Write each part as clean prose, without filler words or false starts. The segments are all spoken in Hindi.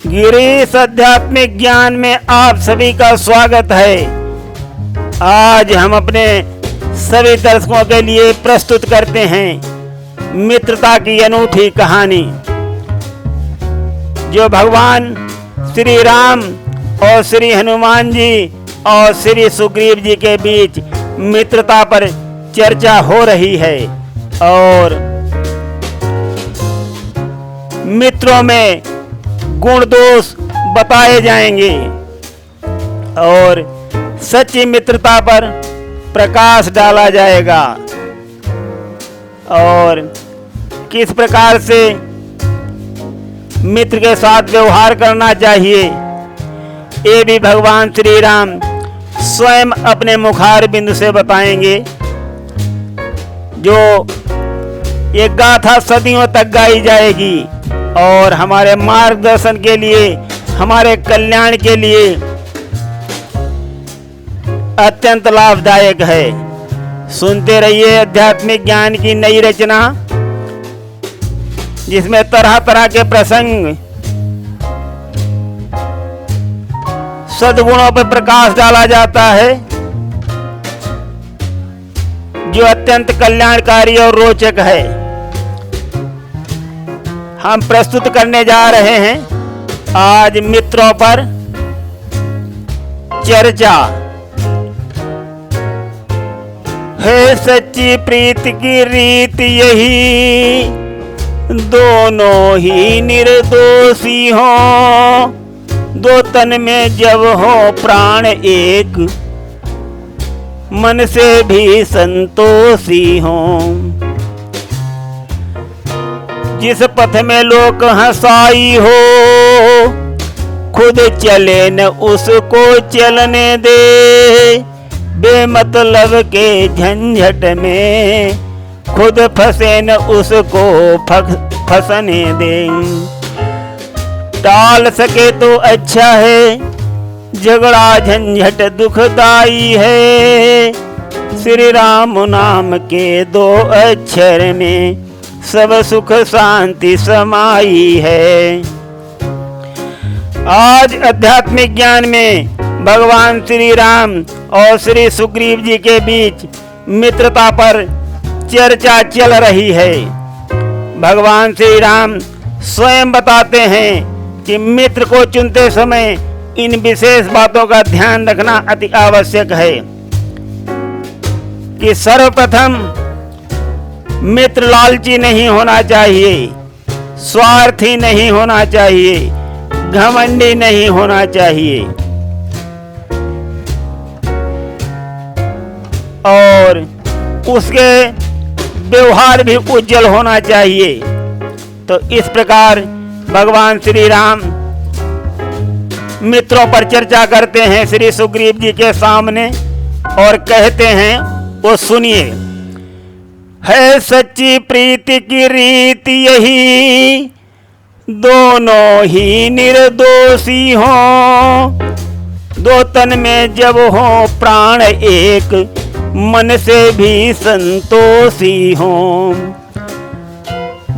गिरीश आध्यात्मिक ज्ञान में आप सभी का स्वागत है। आज हम अपने सभी दर्शकों के लिए प्रस्तुत करते हैं मित्रता की अनूठी कहानी, जो भगवान श्री राम और श्री हनुमान जी और श्री सुग्रीव जी के बीच मित्रता पर चर्चा हो रही है। और मित्रों में गुण दोष बताए जाएंगे और सच्ची मित्रता पर प्रकाश डाला जाएगा और किस प्रकार से मित्र के साथ व्यवहार करना चाहिए, ये भी भगवान श्री राम स्वयं अपने मुखार बिंदु से बताएंगे। जो ये गाथा सदियों तक गाई जाएगी और हमारे मार्गदर्शन के लिए, हमारे कल्याण के लिए अत्यंत लाभदायक है। सुनते रहिए आध्यात्मिक ज्ञान की नई रचना, जिसमें तरह तरह के प्रसंग, सद्गुणों पर प्रकाश डाला जाता है, जो अत्यंत कल्याणकारी और रोचक है। हम प्रस्तुत करने जा रहे हैं आज मित्रों पर चर्चा। है सच्ची प्रीत की रीत यही, दोनों ही निर्दोषी हो, दो तन में जब हो प्राण एक, मन से भी संतोषी हो। जिस पथ में लोक हंसाई हो, खुद चले न उसको चलने दे, बेमतलब के झंझट में खुद फंसे न उसको फंसने दे। टाल सके तो अच्छा है, झगड़ा झंझट दुखदाई है, श्री राम नाम के दो अक्षर में सब सुख शांति समाई है। आज आध्यात्मिक ज्ञान में भगवान श्री राम और श्री सुग्रीव जी के बीच मित्रता पर चर्चा चल रही है। भगवान श्री राम स्वयं बताते हैं कि मित्र को चुनते समय इन विशेष बातों का ध्यान रखना अति आवश्यक है कि सर्वप्रथम मित्र लालची नहीं होना चाहिए, स्वार्थी नहीं होना चाहिए, घमंडी नहीं होना चाहिए और उसके व्यवहार भी उज्जवल होना चाहिए। तो इस प्रकार भगवान श्री राम मित्रों पर चर्चा करते हैं श्री सुग्रीव जी के सामने और कहते हैं, वो सुनिए। है सच्ची प्रीति की रीत यही, दोनों ही निर्दोषी हो, दो तन में जब हो प्राण एक, मन से भी संतोषी हो।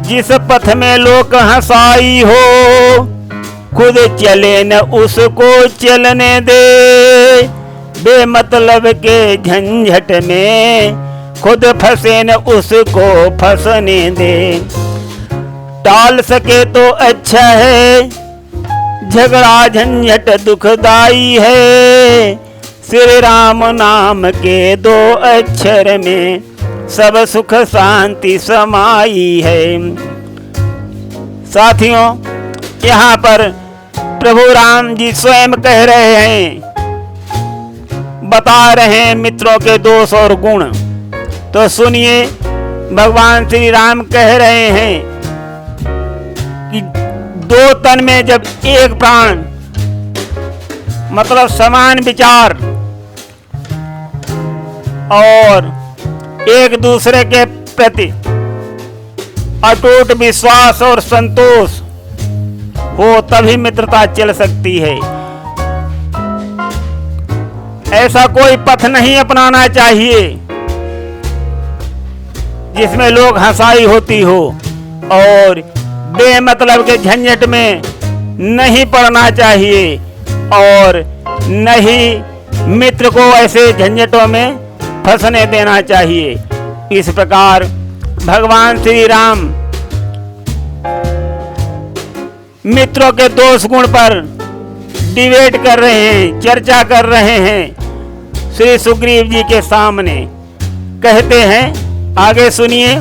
जिस पथ में लोक हंसाई हो, खुद चले न उसको चलने दे, बेमतलब के झंझट में खुद फंसे न उसको फंसने दे। टाल सके तो अच्छा है, झगड़ा झंझट दुखदाई है, श्री राम नाम के दो अक्षर में सब सुख शांति समाई है। साथियों, यहाँ पर प्रभु राम जी स्वयं कह रहे हैं, बता रहे हैं मित्रों के दोष और गुण। तो सुनिए, भगवान श्री राम कह रहे हैं कि दो तन में जब एक प्राण, मतलब समान विचार और एक दूसरे के प्रति अटूट विश्वास और संतोष हो, तभी मित्रता चल सकती है। ऐसा कोई पथ नहीं अपनाना चाहिए जिसमें लोग हंसाई होती हो और बेमतलब के झंझट में नहीं पड़ना चाहिए और न ही मित्र को ऐसे झंझटों में फंसने देना चाहिए। इस प्रकार भगवान श्री राम मित्रों के दोष गुण पर डिबेट कर रहे हैं, चर्चा कर रहे हैं श्री सुग्रीव जी के सामने। कहते हैं, आगे सुनिए।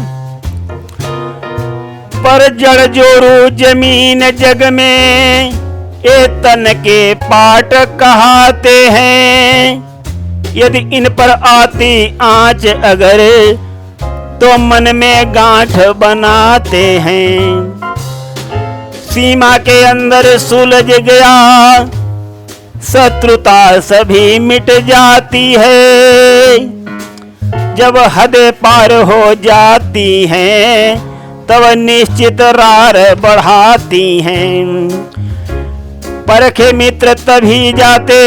पर जड़ जोरू जमीन जग में ए तन के पाट कहाते हैं। यदि इन पर आती आंच अगर तो मन में गांठ बनाते हैं। सीमा के अंदर सुलझ गया शत्रुता सभी मिट जाती है। जब हद पार हो जाती हैं तब निश्चित रार बढ़ाती हैं। परखे मित्र तभी जाते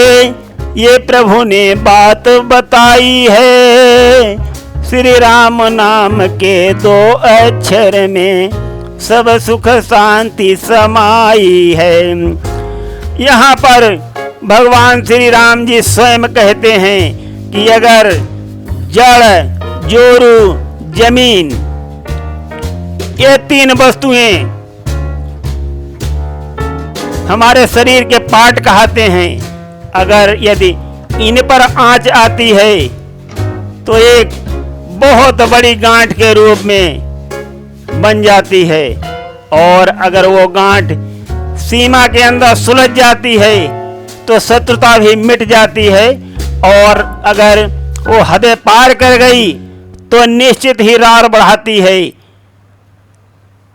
ये प्रभु ने बात बताई है। श्री राम नाम के 2 अक्षर में सब सुख शांति समाई है। यहाँ पर भगवान श्री राम जी स्वयं कहते हैं कि अगर जड़ जोरू जमीन ये 3 वस्तुएं हमारे शरीर के पार्ट कहते हैं, अगर यदि इन पर आंच आती है तो एक बहुत बड़ी गांठ के रूप में बन जाती है। और अगर वो गांठ सीमा के अंदर सुलझ जाती है तो शत्रुता भी मिट जाती है। और अगर वो हदें पार कर गई तो निश्चित ही रार बढ़ाती है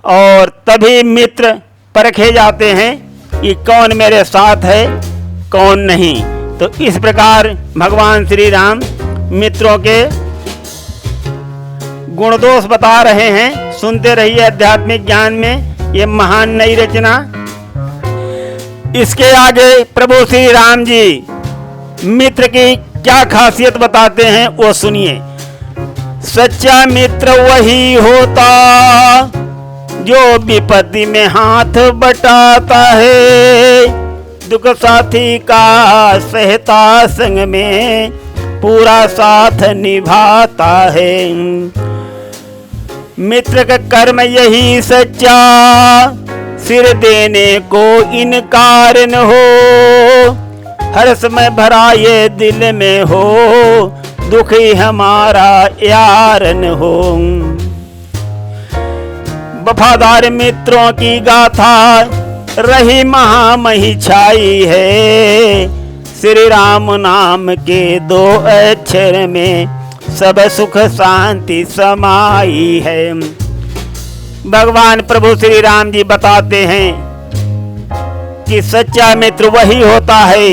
और तभी मित्र परखे जाते हैं कि कौन मेरे साथ है कौन नहीं। तो इस प्रकार भगवान श्री राम मित्रों के गुण दोष बता रहे हैं। सुनते रहिए आध्यात्मिक ज्ञान में ये महान नई रचना। इसके आगे प्रभु श्री राम जी मित्र की क्या खासियत बताते हैं वो सुनिए। सच्चा मित्र वही होता जो विपत्ति में हाथ बटाता है। दुख साथी का सहता संग में पूरा साथ निभाता है। मित्र का कर्म यही सच्चा सिर देने को इनकार न हो। हर समय भरा ये दिल में हो दुखी हमारा यार न हो। वफादार मित्रों की गाथा रही महामही छाई है। श्री राम नाम के 2 अक्षर में सब सुख शांति समाई है। भगवान प्रभु श्री राम जी बताते हैं कि सच्चा मित्र वही होता है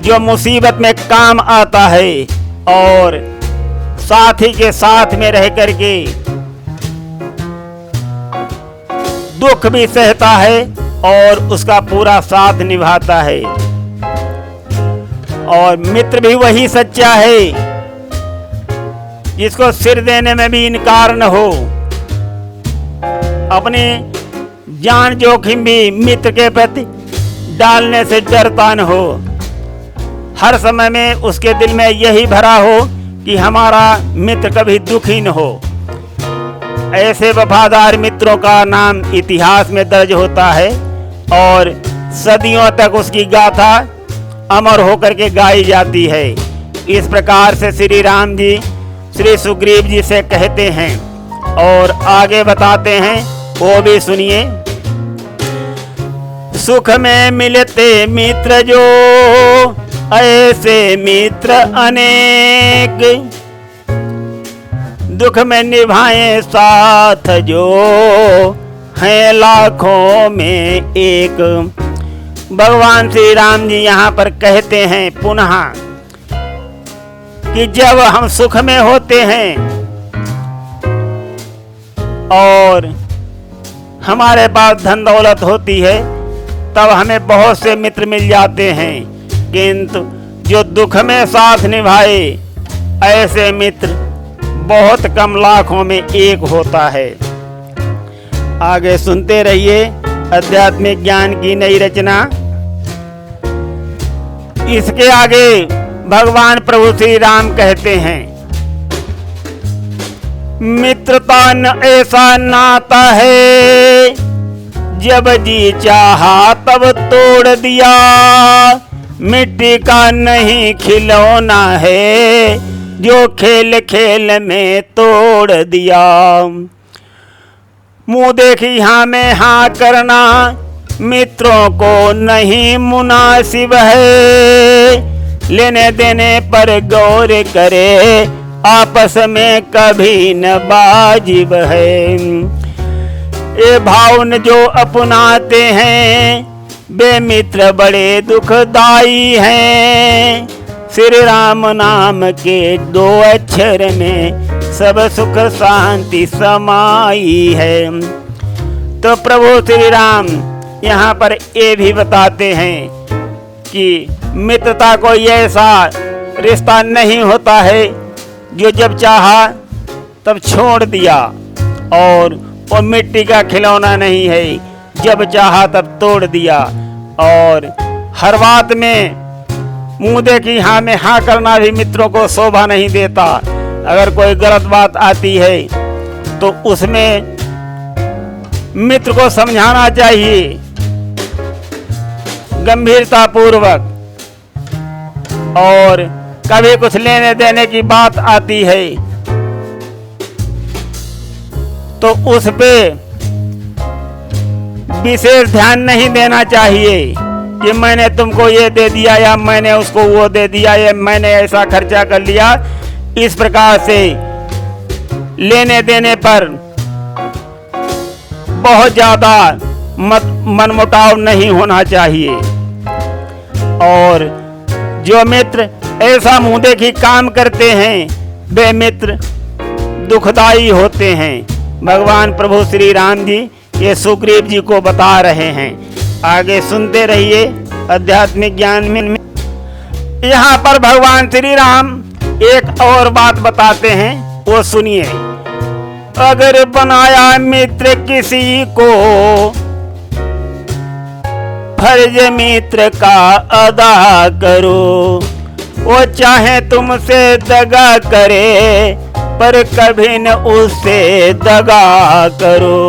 जो मुसीबत में काम आता है और साथी के साथ में रह करके दुख भी सहता है और उसका पूरा साथ निभाता है। और मित्र भी वही सच्चा है जिसको सिर देने में भी इनकार न हो। अपनी जान जोखिम भी मित्र के प्रति डालने से डरता न हो। हर समय में उसके दिल में यही भरा हो कि हमारा मित्र कभी दुखी न हो। ऐसे वफादार मित्रों का नाम इतिहास में दर्ज होता है और सदियों तक उसकी गाथा अमर होकर के गाई जाती है। इस प्रकार से श्री राम जी श्री सुग्रीव जी से कहते हैं और आगे बताते हैं, वो भी सुनिए। सुख में मिलते मित्र जो ऐसे मित्र अनेक। दुख में निभाए साथ जो हैं लाखों में एक। भगवान श्री राम जी यहाँ पर कहते हैं पुनः कि जब हम सुख में होते हैं और हमारे पास धन दौलत होती है तब हमें बहुत से मित्र मिल जाते हैं, किंतु जो दुख में साथ निभाए ऐसे मित्र बहुत कम लाखों में एक होता है। आगे सुनते रहिए आध्यात्मिक ज्ञान की नई रचना। इसके आगे भगवान प्रभु श्री राम कहते हैं, मित्रता न ऐसा नाता है, जब जी चाहा तब तोड़ दिया, मिट्टी का नहीं खिलौना है, जो खेल खेल में तोड़ दिया। मुंह देखी हाँ में हाँ करना मित्रों को नहीं मुनासिब है, लेने देने पर गौर करे, आपस में कभी न वाजिब है। ये भाव जो अपनाते हैं, बेमित्र बड़े दुखदाई हैं, श्री राम नाम के 2 अक्षर में सब सुख शांति समाई है। तो प्रभु श्री राम यहाँ पर ये भी बताते हैं कि मित्रता कोई ऐसा रिश्ता नहीं होता है जो जब चाहा तब छोड़ दिया, और वो मिट्टी का खिलौना नहीं है, जब चाहा तब तोड़ दिया। और हर बात में मुंह देखी हाँ में हाँ करना भी मित्रों को शोभा नहीं देता। अगर कोई गलत बात आती है तो उसमें मित्र को समझाना चाहिए गंभीरता पूर्वक, और कभी कुछ लेने देने की बात आती है तो उस पे विशेष ध्यान नहीं देना चाहिए कि मैंने तुमको ये दे दिया या मैंने उसको वो दे दिया या मैंने ऐसा खर्चा कर लिया। इस प्रकार से लेने देने पर बहुत ज्यादा मनमुटाव नहीं होना चाहिए। और जो मित्र ऐसा मुंह देखी काम करते हैं, वे मित्र दुखदाई होते हैं। भगवान प्रभु श्री राम जी ये सुग्रीव जी को बता रहे हैं। आगे सुनते रहिए आध्यात्मिक ज्ञान में। यहाँ पर भगवान श्री राम एक और बात बताते हैं, वो सुनिए। अगर बनाया मित्र किसी को, फर्ज मित्र का अदा करो, वो चाहे तुमसे दगा करे, पर कभी न उससे दगा करो।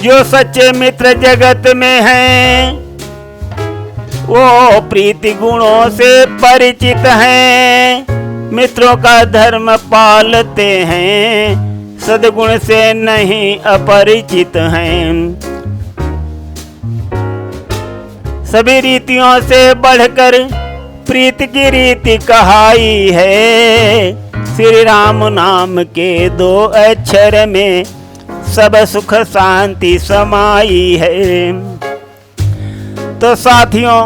जो सच्चे मित्र जगत में हैं, वो प्रीति गुणों से परिचित हैं, मित्रों का धर्म पालते हैं, सद्गुण से नहीं अपरिचित हैं। सभी रीतियों से बढ़कर प्रीति की रीति कहाई है, श्री राम नाम के 2 अक्षर में सब सुख शांति समाई है। तो साथियों,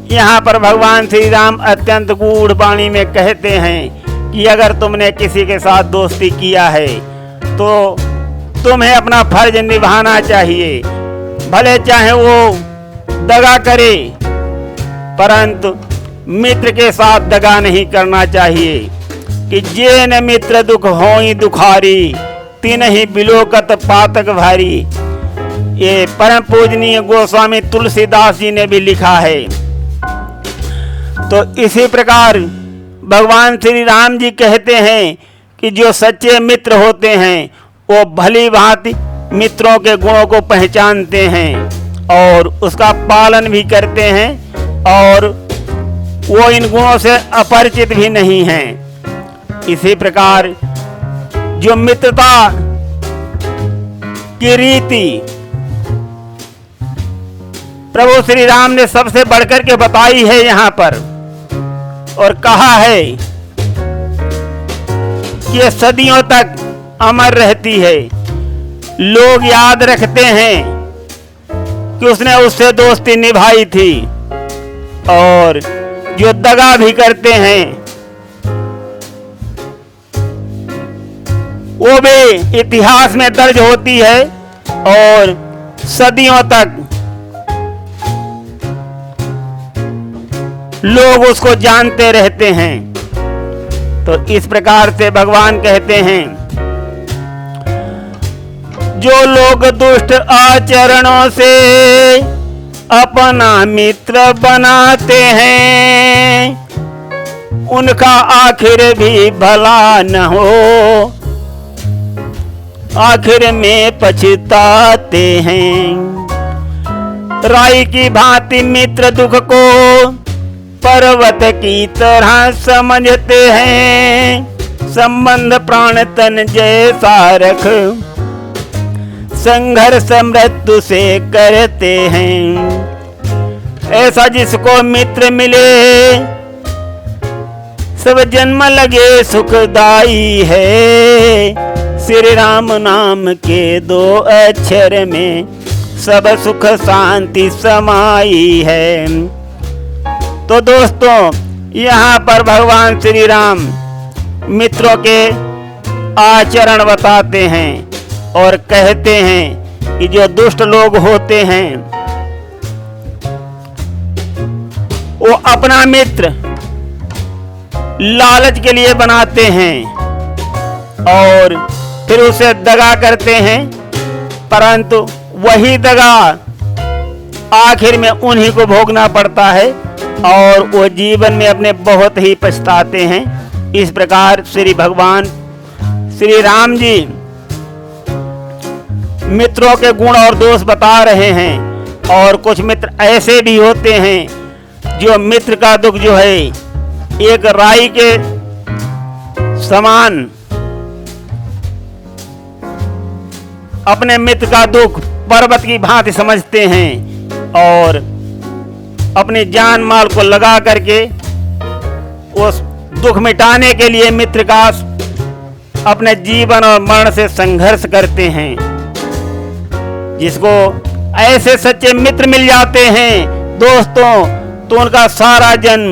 यहाँ पर भगवान श्री राम अत्यंत गूढ़ वाणी में कहते हैं कि अगर तुमने किसी के साथ दोस्ती किया है तो तुम्हें अपना फर्ज निभाना चाहिए, भले चाहे वो दगा करे, परंतु मित्र के साथ दगा नहीं करना चाहिए। कि जे न मित्र दुख होई दुखारी, तीन ही बिलोकत पातक भारी। ये परम पूजनीय गोस्वामी तुलसीदास जी ने भी लिखा है। तो इसी प्रकार भगवान श्री राम जी कहते हैं कि जो सच्चे मित्र होते हैं वो भली भांति मित्रों के गुणों को पहचानते हैं और उसका पालन भी करते हैं, और वो इन गुणों से अपरिचित भी नहीं हैं। इसी प्रकार जो मित्रता की रीति प्रभु श्री राम ने सबसे बढ़कर के बताई है यहाँ पर, और कहा है कि ये सदियों तक अमर रहती है। लोग याद रखते हैं कि उसने उससे दोस्ती निभाई थी, और जो दगा भी करते हैं वो भी इतिहास में दर्ज होती है और सदियों तक लोग उसको जानते रहते हैं। तो इस प्रकार से भगवान कहते हैं जो लोग दुष्ट आचरणों से अपना मित्र बनाते हैं, उनका आखिर भी भला न हो, आखिर में पछताते हैं। राई की भांति मित्र दुख को पर्वत की तरह समझते हैं, संबंध प्राण तन जैसा रख संघर्ष मृत्यु से करते हैं। ऐसा जिसको मित्र मिले सब जन्म लगे सुखदाई है, श्री राम नाम के 2 अक्षर में सब सुख शांति समाई है। तो दोस्तों, यहाँ पर भगवान श्री राम मित्रों के आचरण बताते हैं और कहते हैं कि जो दुष्ट लोग होते हैं वो अपना मित्र लालच के लिए बनाते हैं और फिर उसे दगा करते हैं, परंतु वही दगा आखिर में उन्हीं को भोगना पड़ता है और वो जीवन में अपने बहुत ही पछताते हैं। इस प्रकार श्री भगवान श्री राम जी मित्रों के गुण और दोष बता रहे हैं। और कुछ मित्र ऐसे भी होते हैं जो मित्र का दुख जो है एक राई के समान अपने मित्र का दुख पर्वत की भांति समझते हैं और अपनी जान माल को लगा करके उस दुख मिटाने के लिए मित्र का अपने जीवन और मरण से संघर्ष करते हैं। जिसको ऐसे सच्चे मित्र मिल जाते हैं दोस्तों, तो उनका सारा जन्म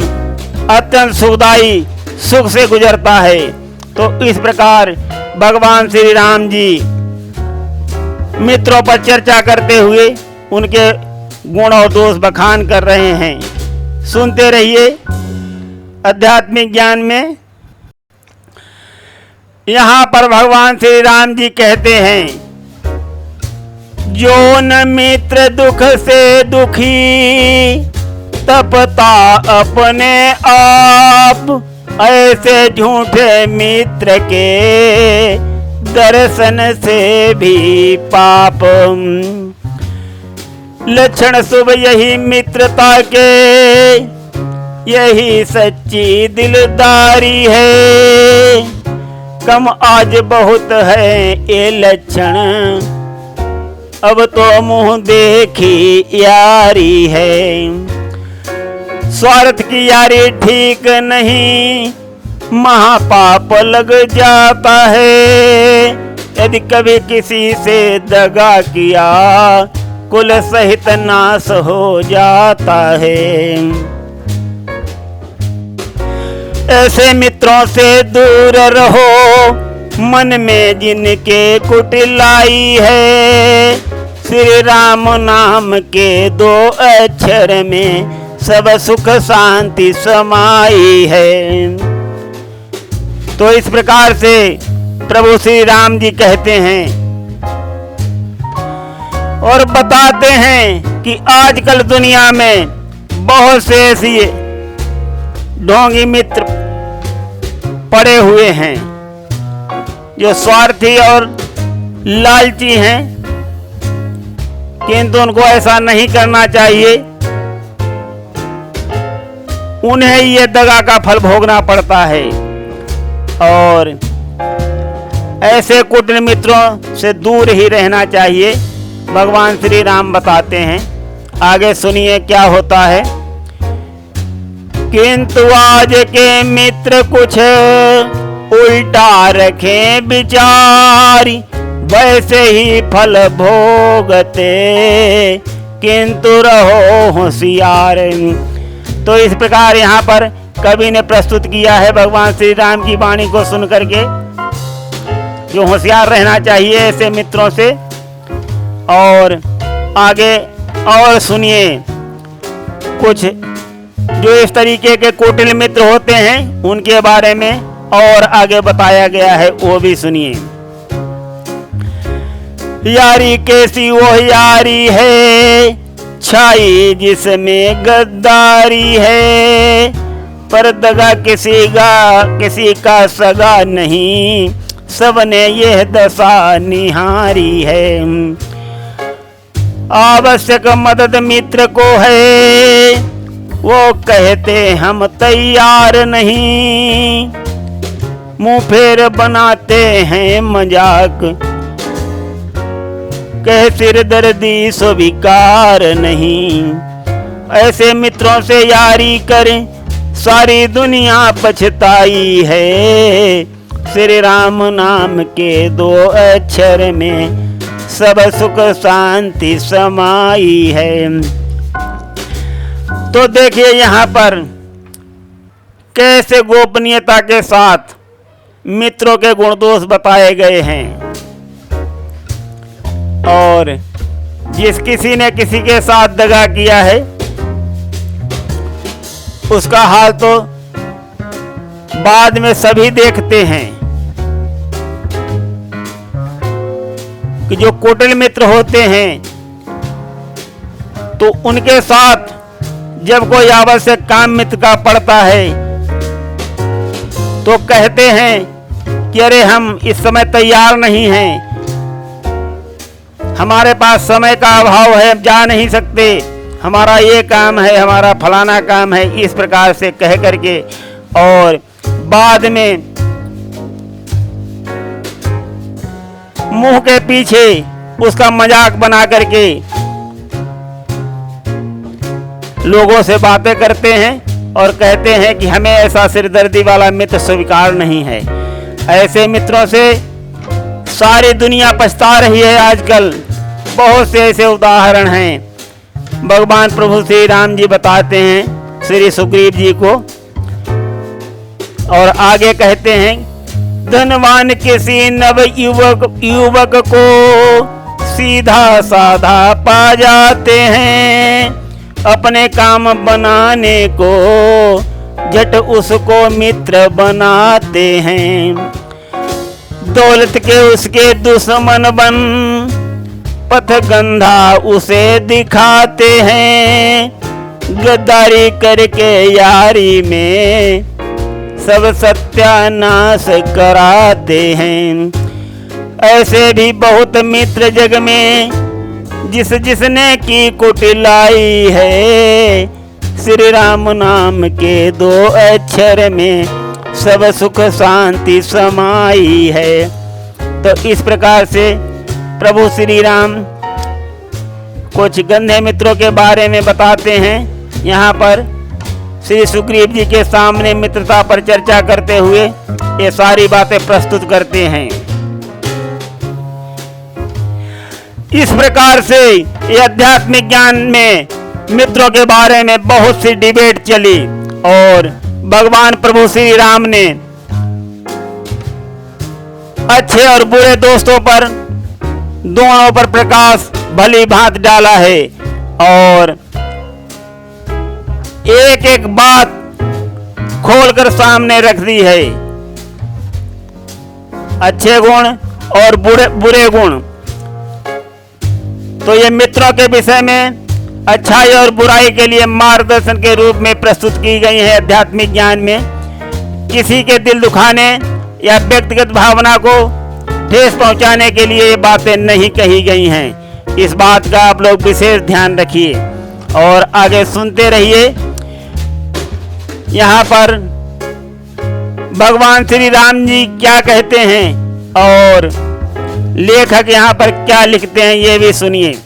अत्यंत सुखदायी सुख से गुजरता है। तो इस प्रकार भगवान श्री राम जी मित्रों पर चर्चा करते हुए उनके गुण और दोष बखान कर रहे हैं। सुनते रहिए आध्यात्मिक ज्ञान में। यहाँ पर भगवान श्री राम जी कहते हैं, जो न मित्र दुख से दुखी तपता अपने आप, ऐसे झूठे मित्र के दर्शन से भी पाप। लक्षण शुभ यही मित्रता के, यही सच्ची दिलदारी है। कम आज बहुत है ये लक्षण, अब तो मुंह देखी यारी है। स्वार्थ की यारी ठीक नहीं, महापाप लग जाता है। यदि कभी किसी से दगा किया, कुल सहित नाश हो जाता है। ऐसे मित्रों से दूर रहो, मन में जिनके कुटिलाई है। श्री राम नाम के 2 अक्षर में सब सुख शांति समाई है। तो इस प्रकार से प्रभु श्री राम जी कहते हैं और बताते हैं कि आजकल दुनिया में बहुत से ऐसे ढोंगी मित्र पड़े हुए हैं जो स्वार्थी और लालची हैं, किंतु उनको ऐसा नहीं करना चाहिए। उन्हें ये दगा का फल भोगना पड़ता है और ऐसे कुटिल मित्रों से दूर ही रहना चाहिए। भगवान श्री राम बताते हैं, आगे सुनिए क्या होता है। किंतु आज के मित्र कुछ उल्टा रखें विचारी, वैसे ही फल भोगते किंतु रहो होशियार। तो इस प्रकार यहाँ पर कवि ने प्रस्तुत किया है भगवान श्री राम की वाणी को सुन करके, जो होशियार रहना चाहिए ऐसे मित्रों से। और आगे और सुनिए कुछ जो इस तरीके के कुटिल मित्र होते हैं उनके बारे में और आगे बताया गया है, वो भी सुनिए। यारी कैसी वो यारी है, छाई जिसमें गद्दारी है। पर दगा किसी का सगा नहीं, सबने यह दशा निहारी है। आवश्यक मदद मित्र को है, वो कहते हम तैयार नहीं। मुंह फेर बनाते हैं मजाक, कह सिर दर्दी स्वीकार नहीं। ऐसे मित्रों से यारी करें, सारी दुनिया पछताई है। श्री राम नाम के 2 अक्षर में सब सुख शांति समाई है। तो देखिए यहाँ पर कैसे गोपनीयता के साथ मित्रों के गुण दोष बताए गए हैं। और जिस किसी ने किसी के साथ दगा किया है, उसका हाल तो बाद में सभी देखते हैं कि जो कुटिल मित्र होते हैं तो उनके साथ जब कोई आवश्यक काम मित्र का पड़ता है तो कहते हैं कि अरे हम इस समय तैयार नहीं हैं, हमारे पास समय का अभाव है, हम जा नहीं सकते, हमारा ये काम है, हमारा फलाना काम है, इस प्रकार से कह करके और बाद में मुंह के पीछे उसका मजाक बना करके लोगों से बातें करते हैं और कहते हैं कि हमें ऐसा सिरदर्दी वाला मित्र स्वीकार नहीं है। ऐसे मित्रों से सारी दुनिया पछता रही है आजकल। बहुत से ऐसे उदाहरण हैं। भगवान प्रभु श्री राम जी बताते हैं श्री सुग्रीव जी को और आगे कहते हैं, धनवान किसी नव युवक को सीधा साधा पा जाते हैं, अपने काम बनाने को झट उसको मित्र बनाते हैं। दौलत के उसके दुश्मन बन पथ गंधा उसे दिखाते हैं, गद्दारी करके यारी में सब सत्यानाश कराते हैं। ऐसे भी बहुत मित्र जग में जिसने की कुटिलाई है, श्री राम नाम के 2 अक्षर में सब सुख शांति समाई है। तो इस प्रकार से प्रभु श्री राम कुछ गंदे मित्रों के बारे में बताते हैं। यहाँ पर श्री सुग्रीव जी के सामने मित्रता पर चर्चा करते हुए ये सारी बातें प्रस्तुत करते हैं। इस प्रकार से ये आध्यात्मिक ज्ञान में मित्रों के बारे में बहुत सी डिबेट चली और भगवान प्रभु श्री राम ने अच्छे और बुरे दोस्तों पर दोनों पर प्रकाश भली भांति डाला है और एक एक बात खोलकर सामने रख दी है। अच्छे गुण और बुरे गुण। तो ये मित्रों के विषय में अच्छाई और बुराई के लिए मार्गदर्शन के रूप में प्रस्तुत की गई है। आध्यात्मिक ज्ञान में किसी के दिल दुखाने या व्यक्तिगत भावना को ठेस पहुंचाने के लिए ये बातें नहीं कही गई हैं। इस बात का आप लोग विशेष ध्यान रखिए और आगे सुनते रहिए। यहाँ पर भगवान श्री राम जी क्या कहते हैं और लेखक यहाँ पर क्या लिखते हैं ये भी सुनिए।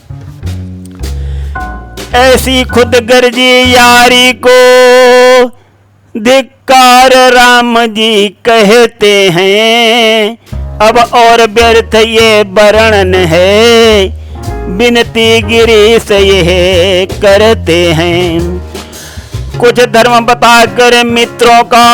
ऐसी खुद गर्जी यारी को धिक्कार राम जी कहते हैं, अब और व्यर्थ ये वर्णन है, बिनती गिरी से ये करते हैं। कुछ धर्म बताकर मित्रों का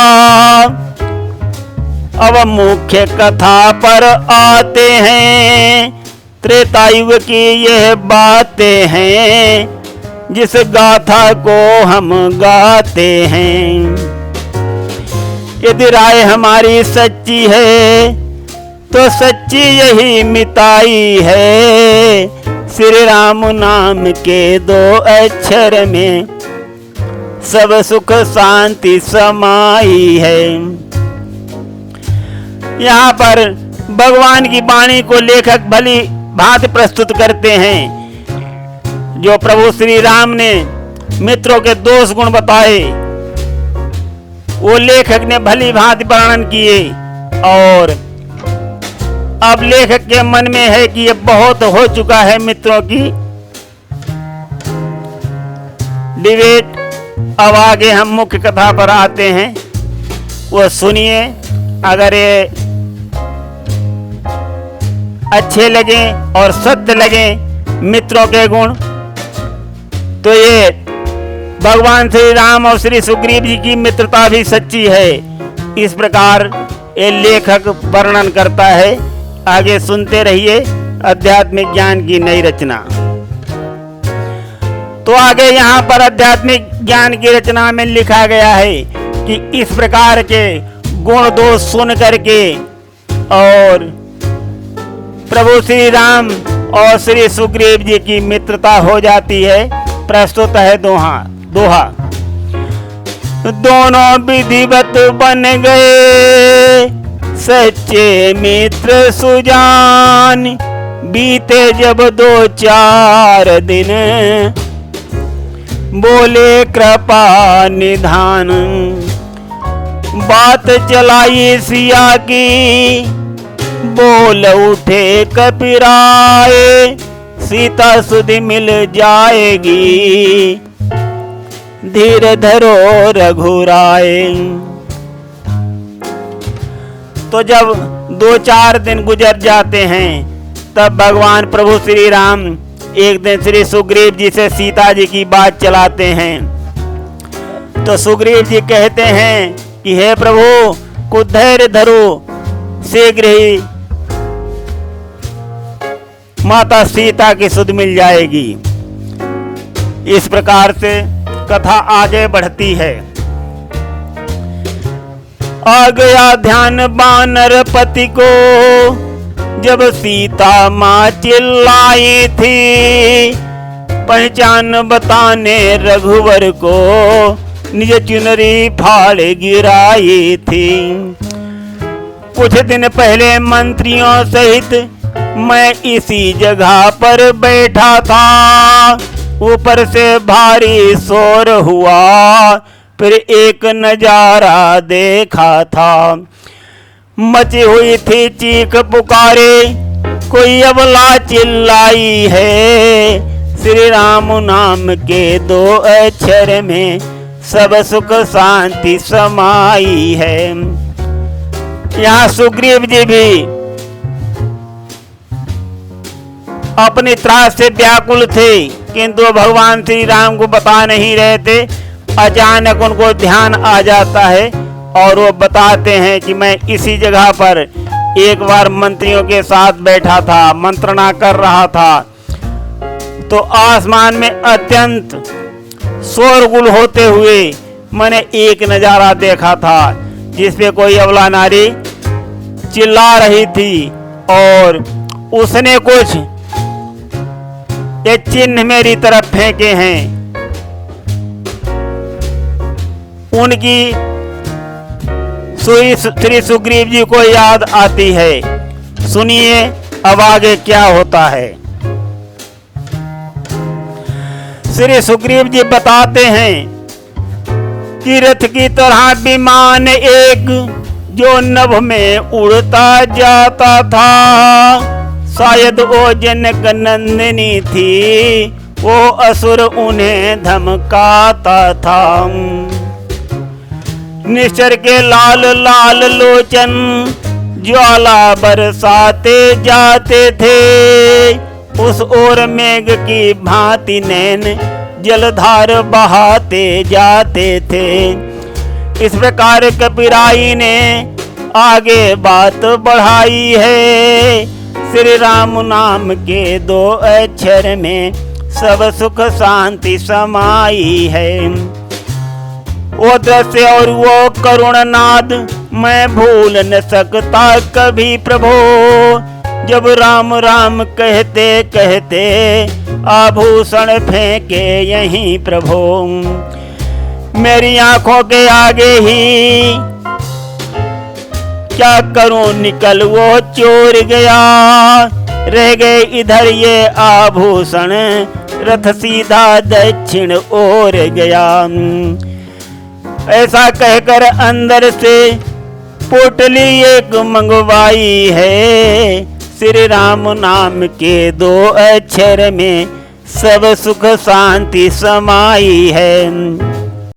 अब मुख्य कथा पर आते हैं। त्रेतायुग की यह बातें हैं, जिस गाथा को हम गाते हैं। यदि राय हमारी सच्ची है तो सच्ची यही मिताई है, श्री राम नाम के 2 अक्षर में सब सुख शांति समाई है। यहाँ पर भगवान की वाणी को लेखक भली भांति प्रस्तुत करते हैं। जो प्रभु श्री राम ने मित्रों के दोष गुण बताए, वो लेखक ने भली भांति वर्णन किए, और अब लेखक के मन में है कि ये बहुत हो चुका है मित्रों की डिबेट। अब आगे हम मुख्य कथा पर आते हैं, वो सुनिए। अगर ये अच्छे लगे और सत्य लगे मित्रों के गुण, तो ये भगवान श्री राम और श्री सुग्रीव जी की मित्रता भी सच्ची है। इस प्रकार ये लेखक वर्णन करता है। आगे सुनते रहिए आध्यात्मिक ज्ञान की नई रचना। तो आगे यहाँ पर आध्यात्मिक ज्ञान की रचना में लिखा गया है कि इस प्रकार के गुण दोष सुन करके और प्रभु श्री राम और श्री सुग्रीव जी की मित्रता हो जाती है। प्रस्तुत है दोहा। दोनों विधिवत बन गए सच्चे मित्र सुजान, बीते जब 2-4 दिन बोले कृपा निधान। बात चलाई सिया की बोल उठे कपिराए, सीता सुधि मिल जाएगी धीर धरो रघुराए। तो जब 2-4 दिन गुजर जाते हैं, तब भगवान प्रभु श्री राम एक दिन श्री सुग्रीव जी से सीता जी की बात चलाते हैं। तो सुग्रीव जी कहते हैं कि हे प्रभु, कुछ धैर्य धरो, शीघ्र ही माता सीता की सुध मिल जाएगी। इस प्रकार से कथा आगे बढ़ती है। आ गया ध्यान बानर पति को, जब सीता माँ चिल्लाई थी, पहचान बताने रघुवर को निज चुनरी फाड़ गिराई थी। कुछ दिन पहले मंत्रियों सहित मैं इसी जगह पर बैठा था, ऊपर से भारी शोर हुआ, फिर एक नजारा देखा था। मची हुई थी चीख पुकारे, कोई अबला चिल्लाई है, श्री राम नाम के 2 अक्षर में सब सुख शांति समाई है। यहाँ सुग्रीव जी भी अपनी त्रास से व्याकुल थे, किंतु भगवान श्री राम को बता नहीं रहे थे। अचानक उनको ध्यान आ जाता है और वो बताते हैं कि मैं इसी जगह पर एक बार मंत्रियों के साथ बैठा था, मंत्रणा कर रहा था, तो आसमान में अत्यंत शोरगुल होते हुए मैंने एक नजारा देखा था, जिसपे कोई अबला नारी चिल्ला रही थी और उसने कुछ ये चिन्ह मेरी तरफ फेंके हैं। उनकी श्री सुग्रीव जी को याद आती है। सुनिए अब आगे क्या होता है। श्री सुग्रीव जी बताते हैं कि रथ की तरह विमान एक जो नभ में उड़ता जाता था, शायद वो जनक नंदिनी थी, वो असुर उन्हें धमकाता था। निश्चर के लाल लाल लोचन ज्वाला बरसाते जाते थे, उस ओर मेघ की भांति नैन जलधार बहाते जाते थे। इस प्रकार कपिराई ने आगे बात बढ़ाई है, श्री राम नाम के 2 अक्षर में सब सुख शांति समाई है। वो दृश्य और वो करुण नाद मैं भूल न सकता कभी प्रभो। जब राम राम कहते कहते आभूषण फेंके यहीं प्रभो। मेरी आंखों के आगे ही क्या करूं निकल वो चोर गया। रह गए इधर ये आभूषण, रथ सीधा दक्षिण ओर गया। ऐसा कहकर अंदर से पोटली एक मंगवाई है। श्री राम नाम के 2 अक्षर में सब सुख शांति समाई है।